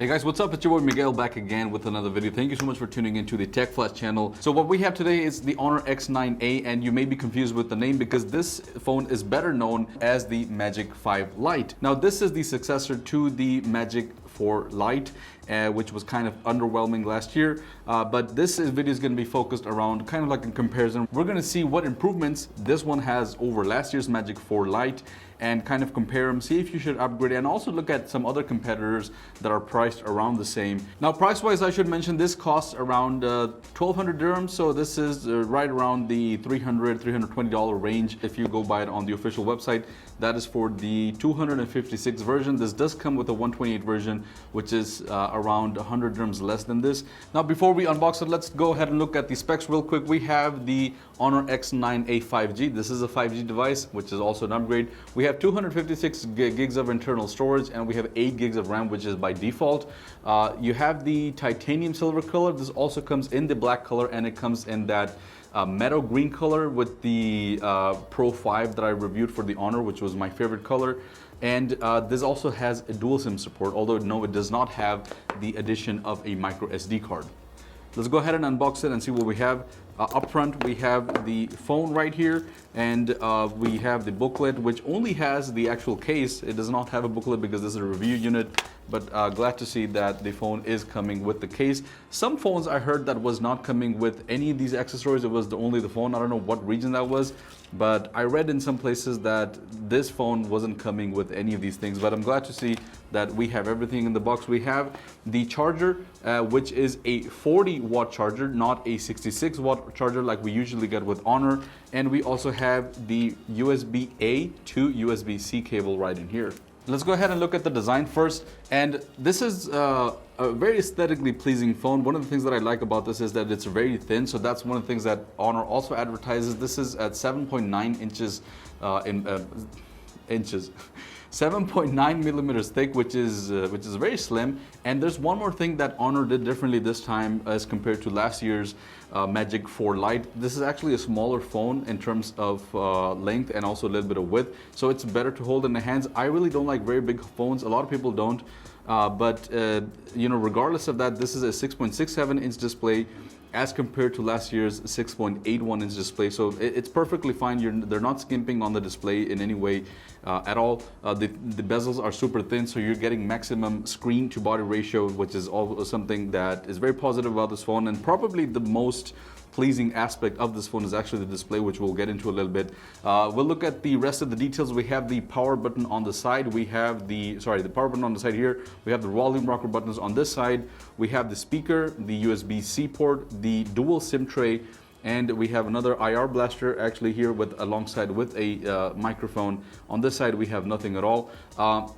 Hey guys, what's up? It's your boy Miguel back again with another video. Thank you so much for tuning into the Tech Flash channel. So what we have today is the Honor X9A, and you may be confused with the name because this phone is better known as the Magic5 Lite. Now this is the successor to the Magic4 Lite, which was kind of underwhelming last year. But this video is going to be focused around kind of like a comparison. We're going to see what improvements this one has over last year's Magic4 Lite and kind of compare them, see if you should upgrade, and also look at some other competitors that are priced around the same. Now, price-wise, I should mention this costs around 1,200 dirhams, so this is right around the $320 range if you go buy it on the official website. That is for the 256 version. This does come with a 128 version, which is around 100 dirhams less than this. Now, before we unbox it, let's go ahead and look at the specs real quick. We have the Honor X9A 5G. This is a 5G device, which is also an upgrade. We have 256 gigs of internal storage, and we have 8 gigs of RAM, which is by default. You have the titanium silver color. This also comes in the black color, and it comes in that meadow green color with the Pro 5 that I reviewed for the Honor, which was my favorite color. And this also has a dual SIM support, although no, it does not have the addition of a micro SD card. Let's go ahead and unbox it and see what we have. Up front, we have the phone right here, and we have the booklet, which only has the actual case. It does not have a booklet because this is a review unit, but glad to see that the phone is coming with the case. Some phones I heard that was not coming with any of these accessories. It was only the phone. I don't know what region that was, but I read in some places that this phone wasn't coming with any of these things, but I'm glad to see that we have everything in the box. We have the charger, which is a 40-watt charger, not a 66-watt charger like we usually get with Honor. And we also have the USB-A to USB-C cable right in here. Let's go ahead and look at the design first. And this is a very aesthetically pleasing phone. One of the things that I like about this is that it's very thin. So that's one of the things that Honor also advertises. This is at 7.9 inches inches. 7.9 millimeters thick, which is very slim. And there's one more thing that Honor did differently this time as compared to last year's Magic4 Lite. This is actually a smaller phone in terms of length and also a little bit of width, so it's better to hold in the hands. I really don't like very big phones. A lot of people don't, but you know, regardless of that, this is a 6.67 inch display as compared to last year's 6.81 inch display. So it's perfectly fine. They're not skimping on the display in any way at all. The bezels are super thin, so you're getting maximum screen to body ratio, which is also something that is very positive about this phone. And probably the most pleasing aspect of this phone is actually the display, which we'll get into a little bit. We'll look at the rest of the details. We have the power button on the side. We have the power button on the side here. We have the volume rocker buttons on this side. We have the speaker, the USB-C port, the dual SIM tray, and we have another IR blaster actually here alongside with a microphone. On this side, we have nothing at all.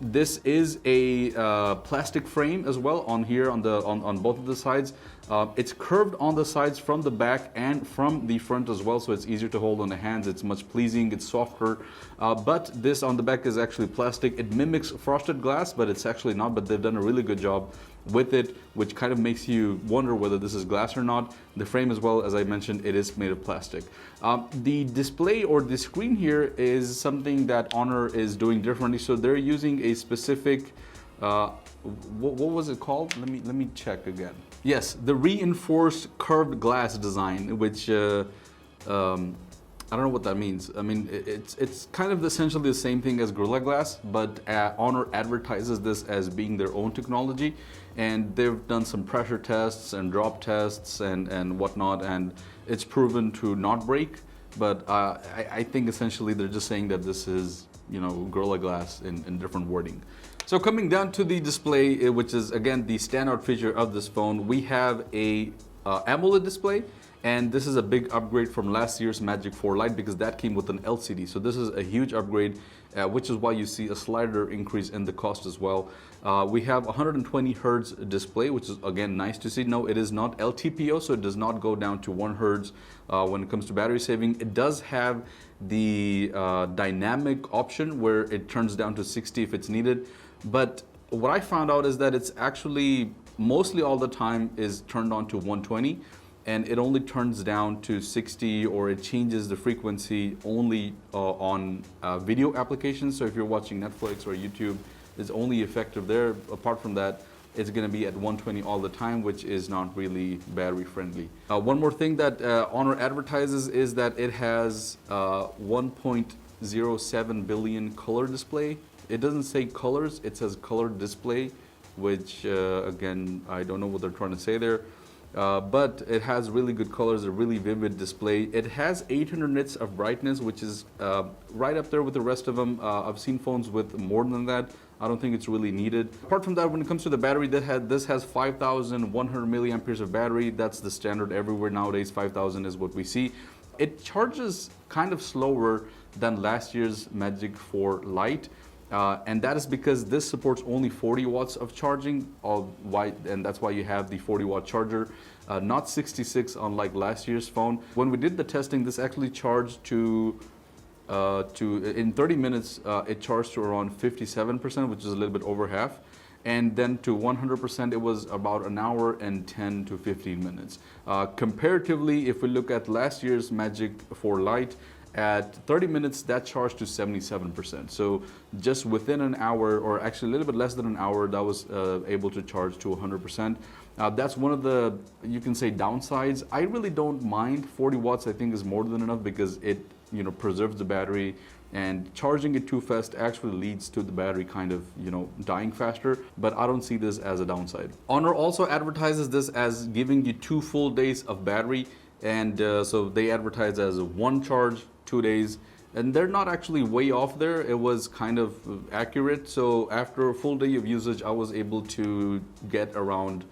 This is a plastic frame as well on here on both of the sides. It's curved on the sides from the back and from the front as well, so it's easier to hold on the hands. It's much pleasing, it's softer. But this on the back is actually plastic. It mimics frosted glass, but it's actually not, but they've done a really good job with it, which kind of makes you wonder whether this is glass or not. The frame as well, as I mentioned, it is made of plastic. The display or the screen here is something that Honor is doing differently. So they're using a specific, what was it called? Let me check again. Yes, the reinforced curved glass design, which I don't know what that means. I mean, it's kind of essentially the same thing as Gorilla Glass, but Honor advertises this as being their own technology, and they've done some pressure tests and drop tests and whatnot, and it's proven to not break. But I think essentially they're just saying that this is, you know, Gorilla Glass in different wording. So coming down to the display, which is again the standout feature of this phone, we have a AMOLED display. And this is a big upgrade from last year's Magic4 Lite because that came with an LCD. So this is a huge upgrade, which is why you see a slight increase in the cost as well. We have 120 Hertz display, which is again nice to see. No, it is not LTPO, so it does not go down to 1 Hertz when it comes to battery saving. It does have the dynamic option where it turns down to 60 if it's needed. But what I found out is that it's actually mostly all the time is turned on to 120. And it only turns down to 60, or it changes the frequency only on video applications. So if you're watching Netflix or YouTube, it's only effective there. Apart from that, it's going to be at 120 all the time, which is not really battery friendly. One more thing that Honor advertises is that it has 1.07 billion color display. It doesn't say colors, it says color display, which again, I don't know what they're trying to say there. But it has really good colors, a really vivid display. It has 800 nits of brightness, which is right up there with the rest of them. I've seen phones with more than that. I don't think it's really needed. Apart from that, when it comes to the battery, this has 5,100 milliamperes of battery. That's the standard everywhere nowadays. 5,000 is what we see. It charges kind of slower than last year's Magic 4 Lite. And that is because this supports only 40 watts of charging, and that's why you have the 40-watt charger, not 66 unlike last year's phone. When we did the testing, this actually charged in 30 minutes, it charged to around 57%, which is a little bit over half. And then to 100%, it was about an hour and 10 to 15 minutes. Comparatively, if we look at last year's Magic 4 Lite, at 30 minutes, that charged to 77%. So just within an hour, or actually a little bit less than an hour, that was able to charge to 100%. That's one of the, you can say, downsides. I really don't mind. 40 watts, I think, is more than enough because it, preserves the battery, and charging it too fast actually leads to the battery kind of, dying faster. But I don't see this as a downside. Honor also advertises this as giving you 2 full days of battery. And so they advertise as 1 charge, 2 days, and they're not actually way off there. It was kind of accurate. So after a full day of usage, I was able to get around,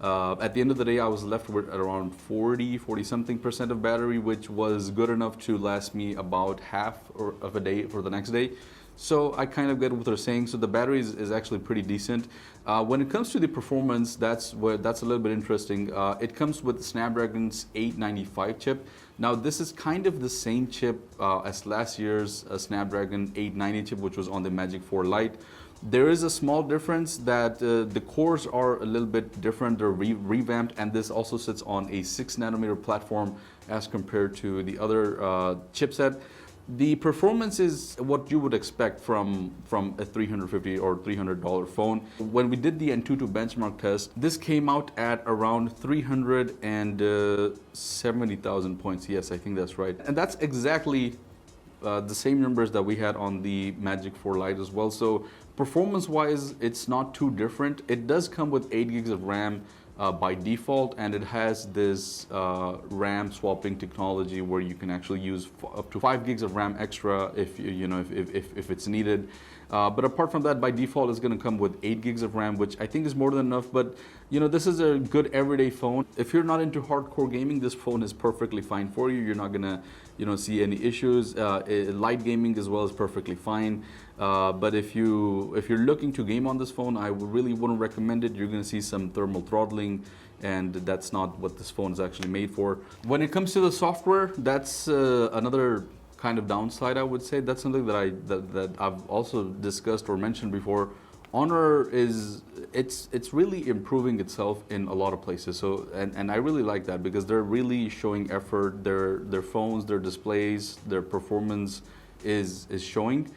at the end of the day, I was left with around 40 something percent of battery, which was good enough to last me about half of a day for the next day. So I kind of get what they're saying. So the battery is actually pretty decent. When it comes to the performance, that's a little bit interesting. It comes with Snapdragon's 895 chip. Now this is kind of the same chip as last year's Snapdragon 890 chip, which was on the Magic 4 Lite. There is a small difference that the cores are a little bit different. They're revamped, and this also sits on a 6nm platform as compared to the other chipset. The performance is what you would expect from a $350 or $300 phone. When we did the Antutu benchmark test, this came out at around 370,000 points. Yes, I think that's right. And that's exactly the same numbers that we had on the Magic 4 Lite as well. So performance-wise, it's not too different. It does come with 8 gigs of RAM by default, and it has this RAM swapping technology where you can actually use up to 5 gigs of RAM extra if it's needed. But apart from that, by default, it's going to come with 8 gigs of RAM, which I think is more than enough. But this is a good everyday phone. If you're not into hardcore gaming, this phone is perfectly fine for you. You're not gonna see any issues. Light gaming as well is perfectly fine. But if you're looking to game on this phone, I really wouldn't recommend it. You're going to see some thermal throttling, and that's not what this phone is actually made for. When it comes to the software, that's another kind of downside, I would say. That's something that I've also discussed or mentioned before. Honor it's really improving itself in a lot of places. So and I really like that because they're really showing effort. Their phones, their displays, their performance is showing.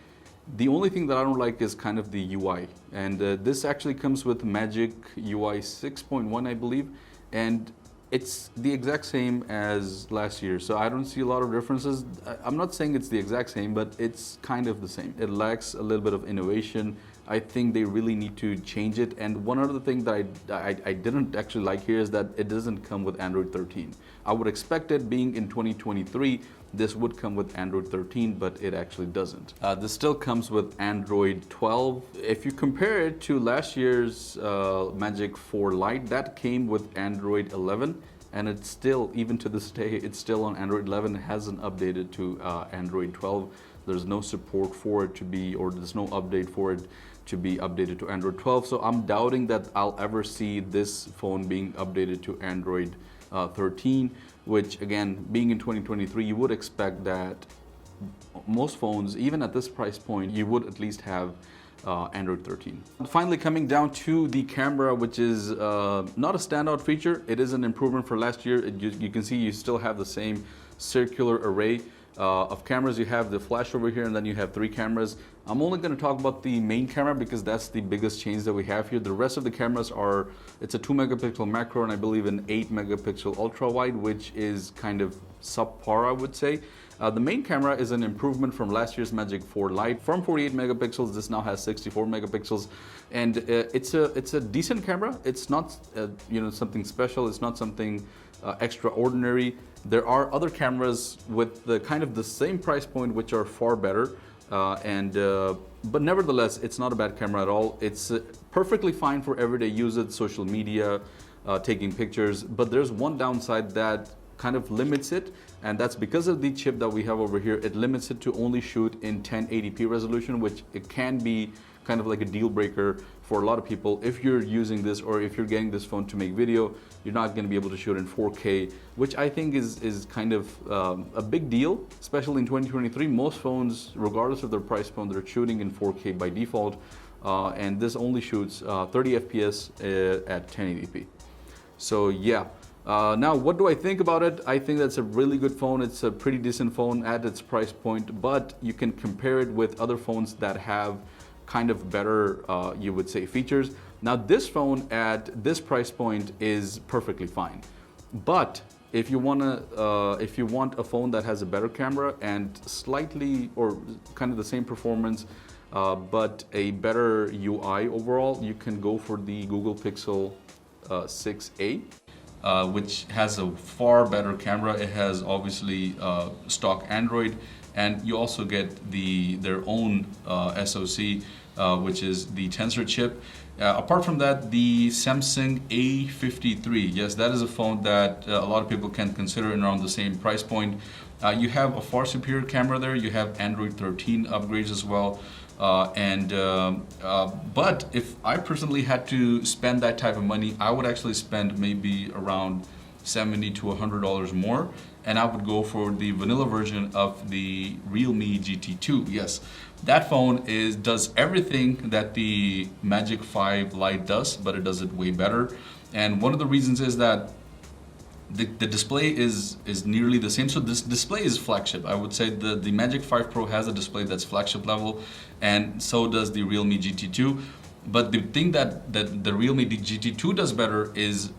The only thing that I don't like is kind of the UI, and this actually comes with Magic UI 6.1, I believe, and it's the exact same as last year. So I don't see a lot of differences. I'm not saying it's the exact same, but it's kind of the same. It lacks a little bit of innovation. I think they really need to change it. And one other thing that I didn't actually like here is that it doesn't come with Android 13. I would expect it being in 2023, this would come with Android 13, but it actually doesn't. This still comes with Android 12. If you compare it to last year's Magic 4 Lite, that came with Android 11, and it's still, even to this day, it's still on Android 11. It hasn't updated to Android 12. There's no support for it to be, or there's no update for it to be updated to Android 12. So I'm doubting that I'll ever see this phone being updated to Android 13, which again, being in 2023, you would expect that most phones, even at this price point, you would at least have Android 13. Finally, coming down to the camera, which is not a standout feature. It is an improvement for last year. You can see you still have the same circular array. of cameras. You have the flash over here, and then you have 3 cameras. I'm only going to talk about the main camera because that's the biggest change that we have here. The rest of the cameras are, it's a 2 megapixel macro and I believe an 8 megapixel ultra wide, which is kind of subpar, I would say. The main camera is an improvement from last year's Magic4 Lite. From 48 megapixels, this now has 64 megapixels, and it's a decent camera. It's not something special. It's not something extraordinary. There are other cameras with the kind of the same price point which are far better, but nevertheless, it's not a bad camera at all. It's perfectly fine for everyday usage, social media, taking pictures. But there's one downside that kind of limits it, and that's because of the chip that we have over here. It limits it to only shoot in 1080p resolution, which it can be kind of like a deal breaker for a lot of people. If you're using this or if you're getting this phone to make video, you're not going to be able to shoot in 4K, which I think is kind of a big deal, especially in 2023. Most phones, regardless of their price point, they're shooting in 4K by default, and this only shoots 30 FPS at 1080p. So yeah. Now, what do I think about it? I think that's a really good phone. It's a pretty decent phone at its price point, but you can compare it with other phones that have kind of better, you would say, features. Now, this phone at this price point is perfectly fine. But if you want a phone that has a better camera and slightly or kind of the same performance, but a better UI overall, you can go for the Google Pixel 6a. Which has a far better camera. It has obviously stock Android, and you also get their own SoC, which is the Tensor chip. Apart from that, the Samsung A53, yes, that is a phone that a lot of people can consider in around the same price point. You have a far superior camera there. You have Android 13 upgrades as well. But if I personally had to spend that type of money, I would actually spend maybe around $70 to $100 more, and I would go for the vanilla version of the Realme GT2. Yes, that phone does everything that the Magic5 Lite does, but it does it way better. And one of the reasons is that the display is nearly the same. So this display is flagship. I would say the Magic5 Pro has a display that's flagship level, and so does the Realme GT2. But the thing that the Realme GT2 does better is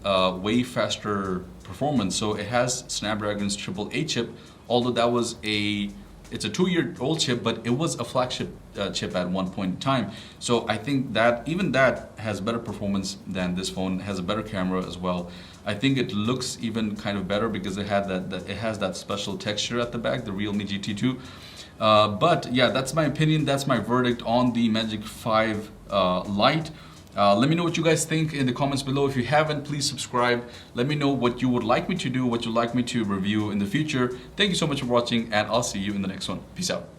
way faster performance. So it has Snapdragon's AAA chip, although it's a 2-year-old chip, but it was a flagship chip at one point in time. So I think that even that has better performance than this phone. It has a better camera as well. I think it looks even kind of better because it has that special texture at the back, the Realme GT2. But yeah, that's my opinion. That's my verdict on the Magic5 Lite. Let me know what you guys think in the comments below. If you haven't, please subscribe. Let me know what you would like me to do, what you'd like me to review in the future. Thank you so much for watching, and I'll see you in the next one. Peace out.